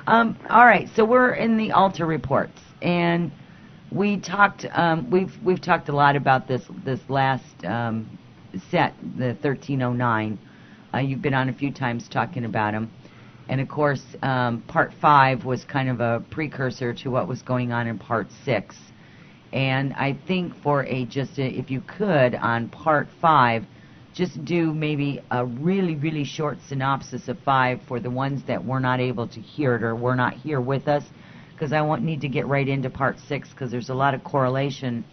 All right, so we're in the Alta reports, and we talked. We've talked a lot about this last set, the 1309. You've been on a few times talking about them, and of course, Part 5 was kind of a precursor to what was going on in Part 6. And I think for if you could on Part 5. Just do maybe a really, really short synopsis of 5 for the ones that were not able to hear it or were not here with us, because I need to get right into Part 6, because there's a lot of correlation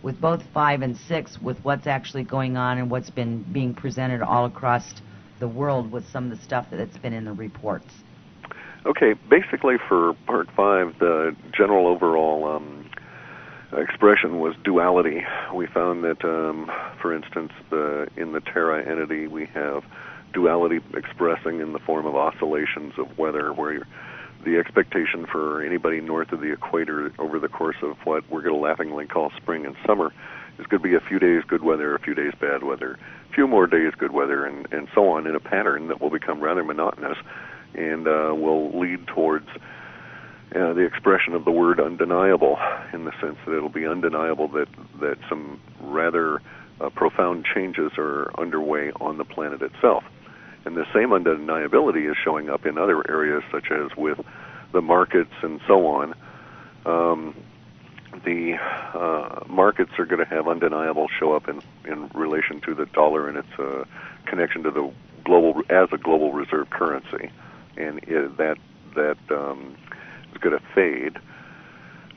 with both 5 and 6 with what's actually going on and what's been being presented all across the world with some of the stuff that's been in the reports. Okay, basically for Part 5, the general overall expression was duality. We found that, for instance, in the Terra entity, we have duality expressing in the form of oscillations of weather, where the expectation for anybody north of the equator over the course of what we're going to laughingly call spring and summer is going to be a few days good weather, a few days bad weather, a few more days good weather, and so on, in a pattern that will become rather monotonous and will lead towards the expression of the word undeniable, in the sense that it'll be undeniable that some rather profound changes are underway on the planet itself. And the same undeniability is showing up in other areas, such as with the markets and so on. The markets are going to have undeniable show up in relation to the dollar and its connection to the global reserve currency, and that is going to fade.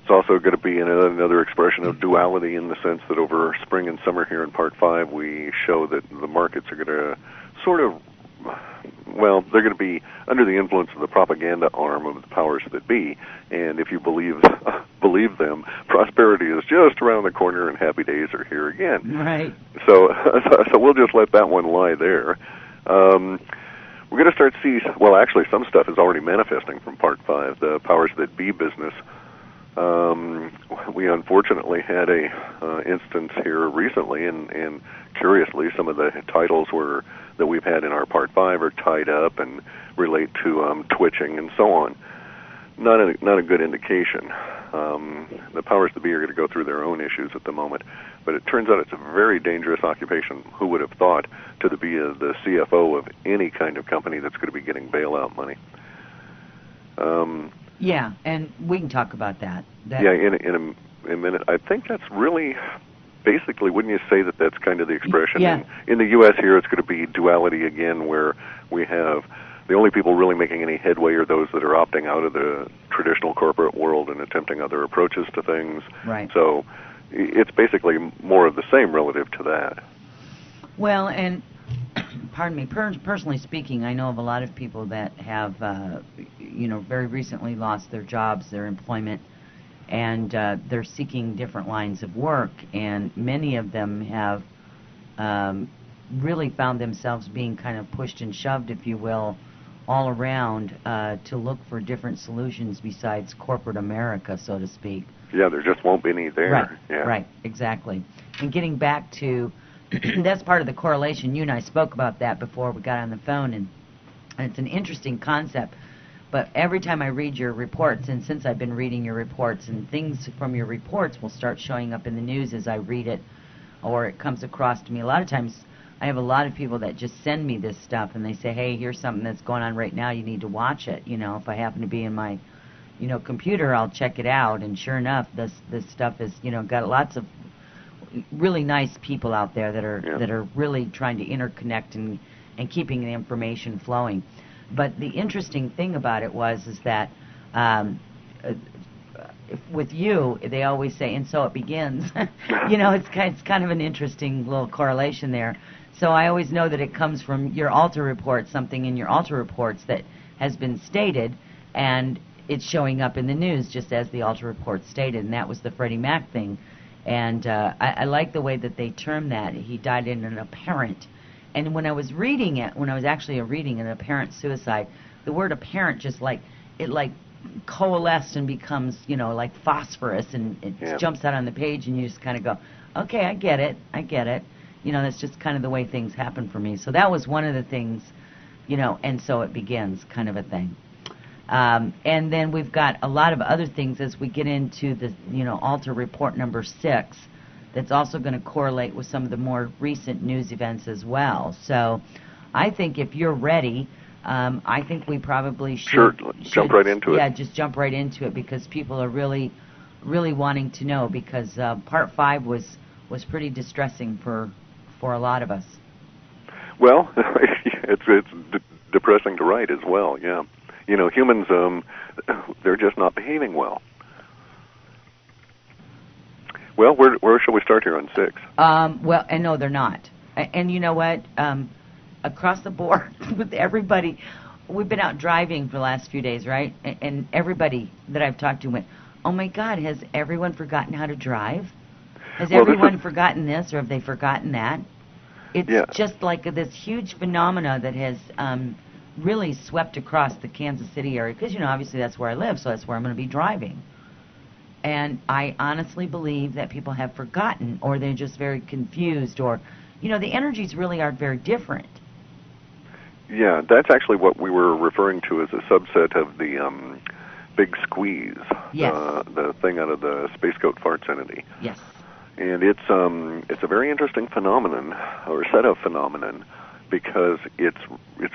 It's also going to be another expression of duality, in the sense that over spring and summer here in Part 5, we show that the markets are going to sort of, they're going to be under the influence of the propaganda arm of the powers that be, and if you believe them, prosperity is just around the corner and happy days are here again. Right. So we'll just let that one lie there. We're going to start to see, actually some stuff is already manifesting from Part 5, the powers that be business. We unfortunately had a instance here recently, and curiously, some of the titles that we've had in our Part 5 are tied up and relate to twitching and so on. Not a good indication. The powers that be are going to go through their own issues at the moment, but it turns out it's a very dangerous occupation. Who would have thought to be the CFO of any kind of company that's going to be getting bailout money? Yeah, and we can talk about that. Yeah, in a minute. I think that's really, basically, wouldn't you say that that's kind of the expression? Yeah. In the U.S. here, it's going to be duality again, where we have the only people really making any headway are those that are opting out of the traditional corporate world and attempting other approaches to things. Right. So it's basically more of the same relative to that. Well, and pardon me, personally speaking, I know of a lot of people that have, very recently lost their jobs, their employment, and they're seeking different lines of work, and many of them have really found themselves being kind of pushed and shoved, if you will, all around to look for different solutions besides corporate America, so to speak. Yeah, there just won't be any there. Right, yeah. Right, exactly. And getting back to, that's part of the correlation. You and I spoke about that before we got on the phone, and it's an interesting concept. But every time I read your reports, and since I've been reading your reports, and things from your reports will start showing up in the news as I read it, or it comes across to me. A lot of times I have a lot of people that just send me this stuff, and they say, hey, here's something that's going on right now, you need to watch it. If I happen to be in my computer, I'll check it out, and sure enough, this stuff is got lots of really nice people out there that are really trying to interconnect and keeping the information flowing. But the interesting thing about it is that with you, they always say, and so it begins. It's kind of an interesting little correlation there. So I always know that it comes from your Alta report, something in your Alta reports that has been stated, and it's showing up in the news just as the Alta report stated, and that was the Freddie Mac thing. And I like the way that they term that. He died in an apparent. And when I was reading it, when I was actually reading an apparent suicide, the word apparent just coalesced and becomes, like phosphorus, and it jumps out on the page, and you just kind of go, okay, I get it. That's just kind of the way things happen for me. So that was one of the things, and so it begins kind of a thing. And then we've got a lot of other things as we get into the, Alta Report number 6, that's also going to correlate with some of the more recent news events as well. So I think if you're ready, I think we probably should jump right into it. Yeah, just jump right into it, because people are really, really wanting to know, because Part 5 was pretty distressing for a lot of us. Well, it's depressing to write as well, yeah. Humans, they're just not behaving well. Well, where shall we start here on 6? Well, and no, they're not. And you know what? Across the board with everybody, we've been out driving for the last few days, right? And everybody that I've talked to went, "Oh my God, has everyone forgotten how to drive? Has everyone forgotten this, or have they forgotten that?" It's just like this huge phenomena that has really swept across the Kansas City area, because, obviously that's where I live, so that's where I'm going to be driving. And I honestly believe that people have forgotten, or they're just very confused, or, the energies really are very different. Yeah, that's actually what we were referring to as a subset of the big squeeze. Yes. The thing out of the Space Goat Farts entity. Yes. And it's a very interesting phenomenon, or set of phenomenon, because it's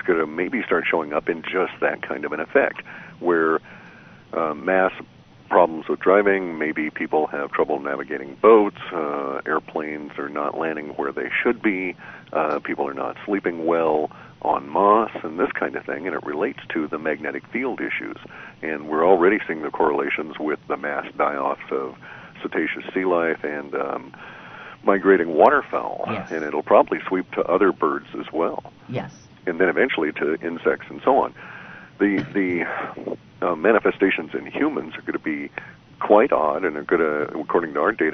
going to maybe start showing up in just that kind of an effect, where mass problems with driving, maybe people have trouble navigating boats, airplanes are not landing where they should be, people are not sleeping well en masse, and this kind of thing, and it relates to the magnetic field issues. And we're already seeing the correlations with the mass die-offs of cetaceous sea life and migrating waterfowl, yes. And it'll probably sweep to other birds as well. Yes. And then eventually to insects and so on. The manifestations in humans are going to be quite odd, and are going to, according to our data,